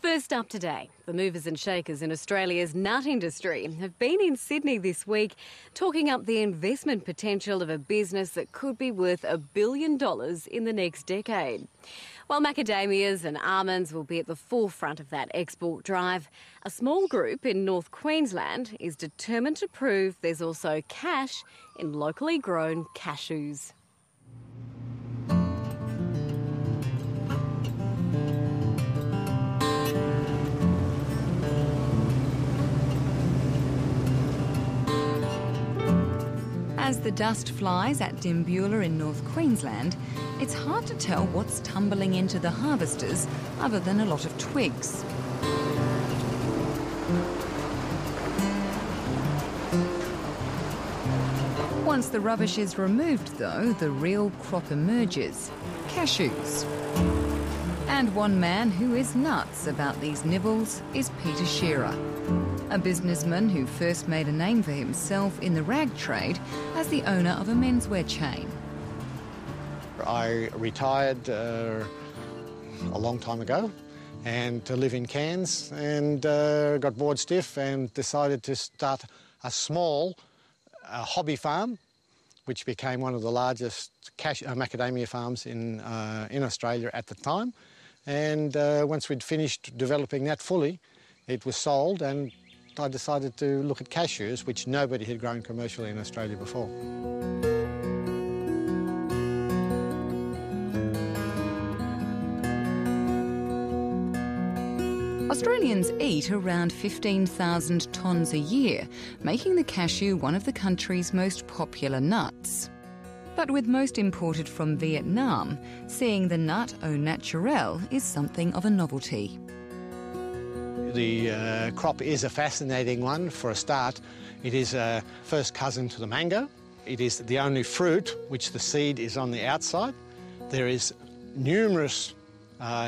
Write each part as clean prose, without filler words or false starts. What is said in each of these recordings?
First up today, the movers and shakers in Australia's nut industry have been in Sydney this week talking up the investment potential of a business that could be worth $1 billion in the next decade. While macadamias and almonds will be at the forefront of that export drive, a small group in North Queensland is determined to prove there's also cash in locally grown cashews. As the dust flies at Dimbula in North Queensland, it's hard to tell what's tumbling into the harvesters other than a lot of twigs. Once the rubbish is removed, though, the real crop emerges: cashews. And one man who is nuts about these nibbles is Peter Shearer, a businessman who first made a name for himself in the rag trade as the owner of a menswear chain. I retired a long time ago and to live in Cairns, and got bored stiff and decided to start a small hobby farm, which became one of the largest macadamia farms in Australia at the time. And once we'd finished developing that fully, it was sold, and I decided to look at cashews, which nobody had grown commercially in Australia before. Australians eat around 15,000 tonnes a year, making the cashew one of the country's most popular nuts. But with most imported from Vietnam, seeing the nut au naturel is something of a novelty. The crop is a fascinating one. For a start, it is a first cousin to the mango. It is the only fruit which the seed is on the outside. There is numerous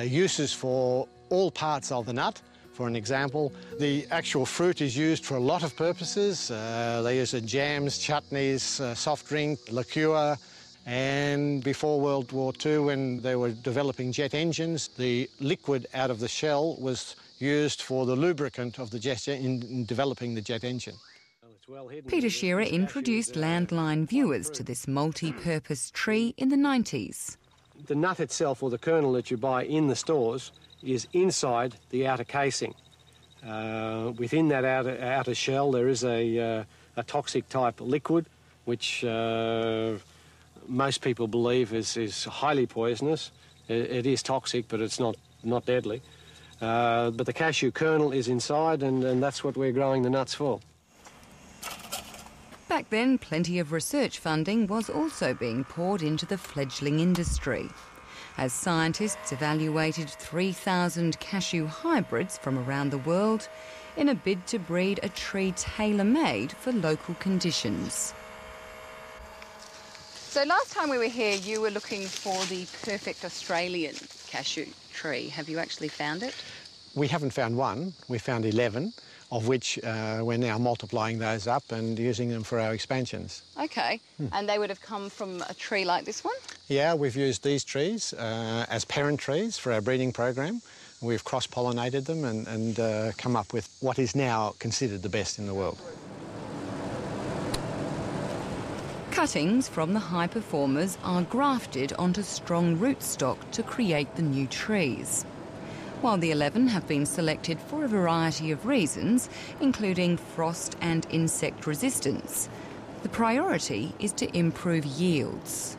uses for all parts of the nut. For an example, the actual fruit is used for a lot of purposes. They use it in jams, chutneys, soft drink, liqueur. And before World War II, when they were developing jet engines, the liquid out of the shell was used for the lubricant of the jet in developing the jet engine. Peter Shearer introduced landline viewers to this multi-purpose tree in the 90s. The nut itself, or the kernel that you buy in the stores, is inside the outer casing. Within that outer shell there is a toxic type liquid which most people believe is highly poisonous. It is toxic, but it's not deadly. But the cashew kernel is inside, and that's what we're growing the nuts for. Back then, plenty of research funding was also being poured into the fledgling industry, as scientists evaluated 3,000 cashew hybrids from around the world in a bid to breed a tree tailor-made for local conditions. So last time we were here, you were looking for the perfect Australian cashew tree. Have you actually found it? We haven't found one. We found 11, of which we're now multiplying those up and using them for our expansions. OK. And they would have come from a tree like this one? Yeah, we've used these trees as parent trees for our breeding program. We've cross-pollinated them and come up with what is now considered the best in the world. Cuttings from the high performers are grafted onto strong rootstock to create the new trees. While the 11 have been selected for a variety of reasons, including frost and insect resistance, the priority is to improve yields.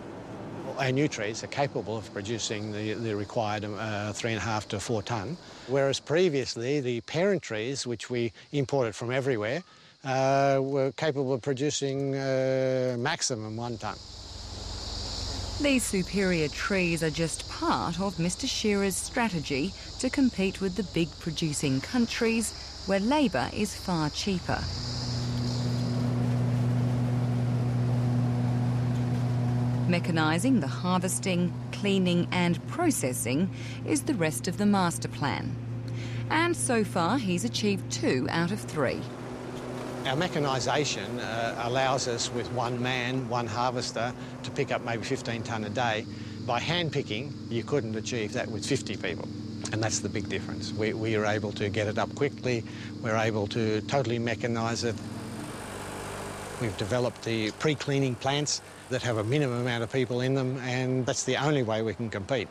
Our new trees are capable of producing the required 3.5 to 4 tonne, whereas previously the parent trees, which we imported from everywhere, were capable of producing maximum 1 tonne. These superior trees are just part of Mr. Shearer's strategy to compete with the big producing countries where labour is far cheaper. Mechanising the harvesting, cleaning and processing is the rest of the master plan. And so far he's achieved 2 out of 3. Our mechanisation allows us, with one man, one harvester, to pick up maybe 15 tonne a day. By hand picking, you couldn't achieve that with 50 people. And that's the big difference. We are able to get it up quickly. We're able to totally mechanise it. We've developed the pre-cleaning plants that have a minimum amount of people in them, and that's the only way we can compete.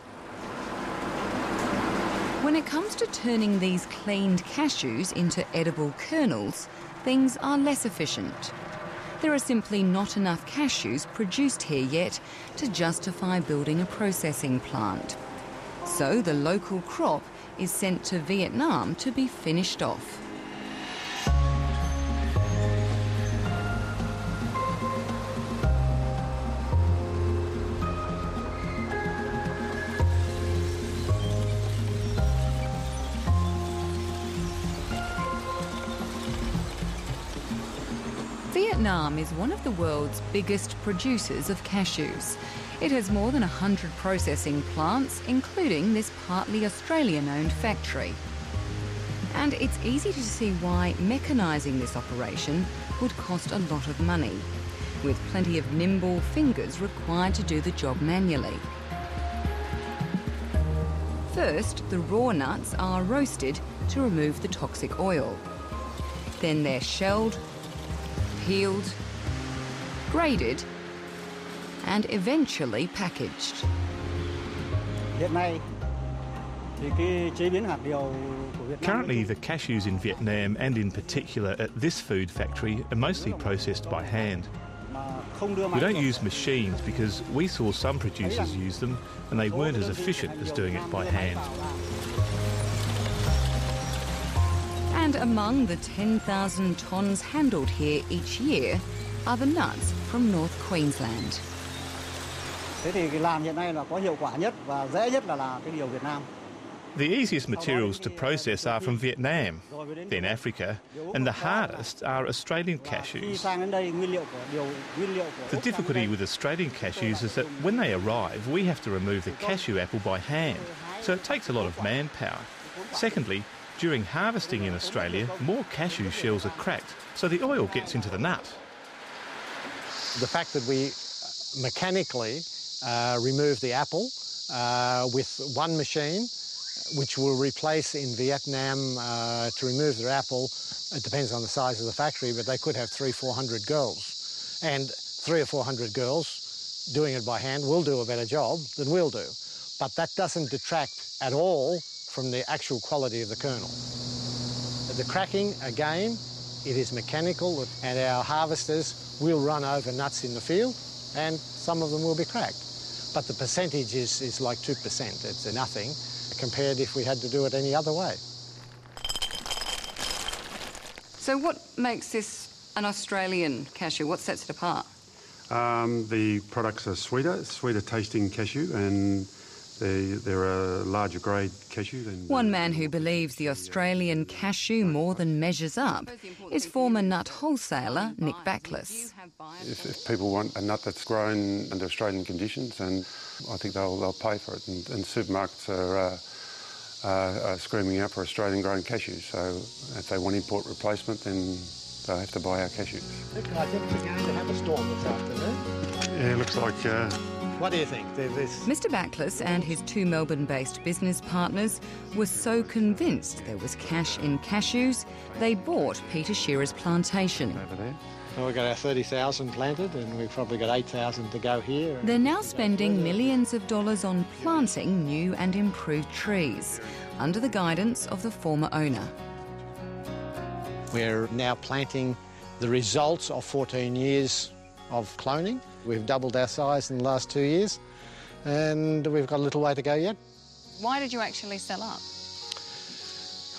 When it comes to turning these cleaned cashews into edible kernels, things are less efficient. There are simply not enough cashews produced here yet to justify building a processing plant. So the local crop is sent to Vietnam to be finished off. Vietnam is one of the world's biggest producers of cashews. It has more than 100 processing plants, including this partly Australian-owned factory. And it's easy to see why mechanising this operation would cost a lot of money, with plenty of nimble fingers required to do the job manually. First, the raw nuts are roasted to remove the toxic oil. Then they're shelled, peeled, graded, and eventually packaged. Currently, the cashews in Vietnam, and in particular at this food factory, are mostly processed by hand. We don't use machines because we saw some producers use them and they weren't as efficient as doing it by hand. And among the 10,000 tonnes handled here each year are the nuts from North Queensland. The easiest materials to process are from Vietnam, then Africa, and the hardest are Australian cashews. The difficulty with Australian cashews is that when they arrive, we have to remove the cashew apple by hand, so it takes a lot of manpower. Secondly, during harvesting in Australia, more cashew shells are cracked, so the oil gets into the nut. The fact that we mechanically remove the apple with one machine, which will replace in Vietnam to remove their apple, it depends on the size of the factory, but they could have 300-400 girls. And 300 or 400 girls doing it by hand will do a better job than we'll do. But that doesn't detract at all from the actual quality of the kernel. The cracking, again, it is mechanical, and our harvesters will run over nuts in the field, and some of them will be cracked. But the percentage is like 2%. It's nothing compared if we had to do it any other way. So what makes this an Australian cashew? What sets it apart? The products are sweeter tasting cashew, and they're a larger grade cashew. One man who believes the Australian cashew more than measures up is former nut wholesaler Nick Baklis. If people want a nut that's grown under Australian conditions, and I think they'll pay for it. And supermarkets are screaming out for Australian-grown cashews. So if they want import replacement, then they'll have to buy our cashews. I think we're going to have a storm this afternoon. Yeah, it looks like... What do you think? Mr. Baklis and his two Melbourne-based business partners were so convinced there was cash in cashews, they bought Peter Shearer's plantation. over there. Well, we've got our 30,000 planted, and we've probably got 8,000 to go here. They're now spending millions of dollars on planting new and improved trees, under the guidance of the former owner. We're now planting the results of 14 years of cloning. We've doubled our size in the last 2 years, and we've got a little way to go yet. Why did you actually sell up?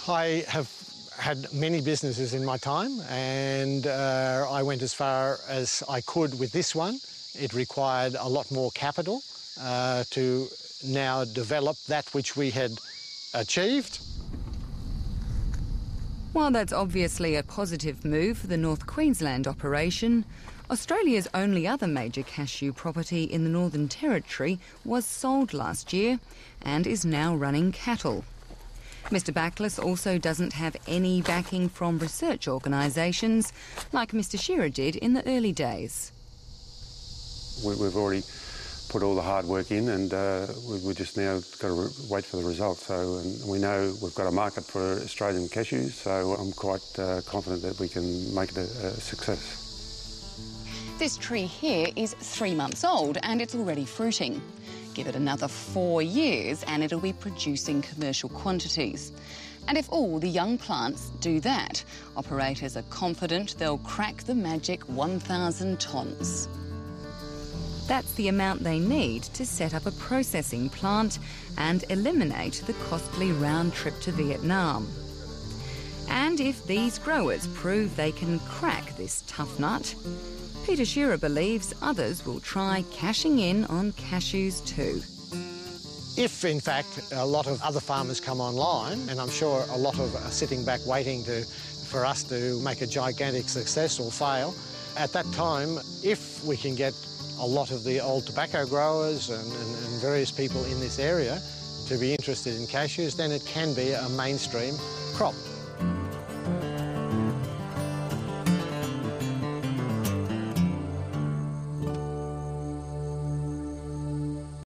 I have had many businesses in my time, and I went as far as I could with this one. It required a lot more capital to now develop that which we had achieved. While that's obviously a positive move for the North Queensland operation, Australia's only other major cashew property in the Northern Territory was sold last year and is now running cattle. Mr. Baklis also doesn't have any backing from research organisations like Mr. Shearer did in the early days. We've already put all the hard work in, and we just now got to wait for the results. So and we know we've got a market for Australian cashews, so I'm quite confident that we can make it a success. This tree here is 3 months old and it's already fruiting. Give it another 4 years and it'll be producing commercial quantities. And if all the young plants do that, operators are confident they'll crack the magic 1,000 tonnes. That's the amount they need to set up a processing plant and eliminate the costly round trip to Vietnam. And if these growers prove they can crack this tough nut, Peter Shearer believes others will try cashing in on cashews too. If, in fact, a lot of other farmers come online, and I'm sure a lot of are sitting back waiting for us to make a gigantic success or fail, at that time, if we can get a lot of the old tobacco growers and various people in this area to be interested in cashews, then it can be a mainstream crop.